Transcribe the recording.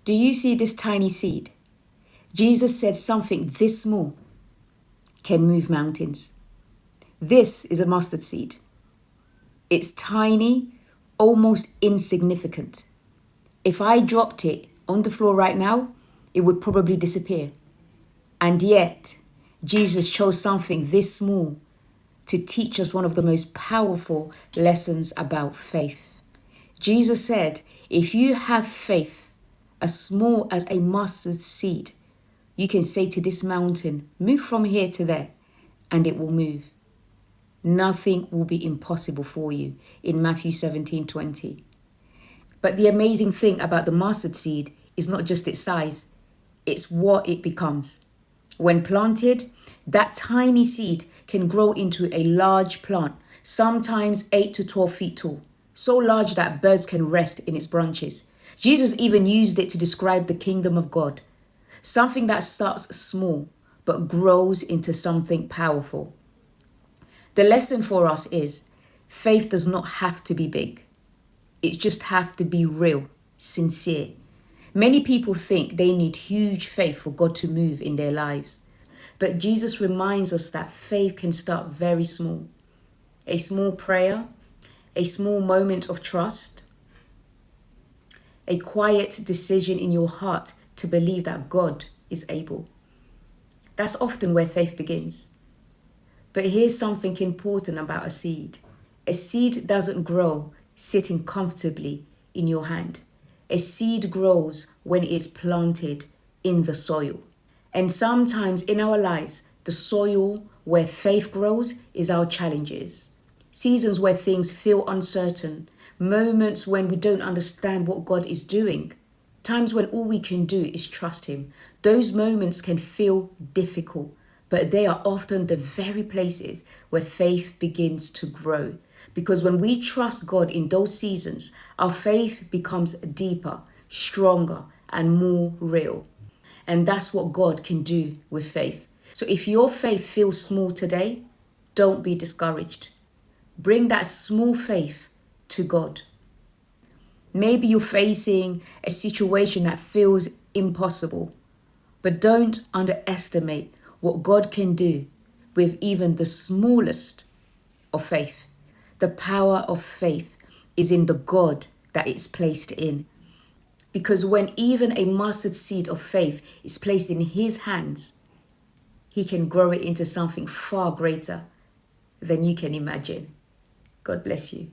Do you see this tiny seed? Jesus said something this small can move mountains. This is a mustard seed. It's tiny, almost insignificant. If I dropped it on the floor right now, it would probably disappear. And yet, Jesus chose something this small to teach us one of the most powerful lessons about faith. Jesus said, if you have faith as small as a mustard seed, you can say to this mountain, move from here to there, and it will move. Nothing will be impossible for you in Matthew 17:20. But the amazing thing about the mustard seed is not just its size, it's what it becomes. When planted, that tiny seed can grow into a large plant, sometimes 8 to 12 feet tall, so large that birds can rest in its branches. Jesus even used it to describe the kingdom of God, something that starts small but grows into something powerful. The lesson for us is faith does not have to be big. It just has to be real, sincere. Many people think they need huge faith for God to move in their lives. But Jesus reminds us that faith can start very small. A small prayer, a small moment of trust, a quiet decision in your heart to believe that God is able. That's often where faith begins. But here's something important about a seed. A seed doesn't grow sitting comfortably in your hand. A seed grows when it is planted in the soil. And sometimes in our lives, the soil where faith grows is our challenges. Seasons where things feel uncertain, moments when we don't understand what God is doing, times when all we can do is trust Him. Those moments can feel difficult, but they are often the very places where faith begins to grow. Because when we trust God in those seasons, our faith becomes deeper, stronger, and more real. And that's what God can do with faith. So if your faith feels small today, don't be discouraged. Bring that small faith to God. Maybe you're facing a situation that feels impossible, but don't underestimate what God can do with even the smallest of faith. The power of faith is in the God that it's placed in. Because when even a mustard seed of faith is placed in His hands, He can grow it into something far greater than you can imagine. God bless you.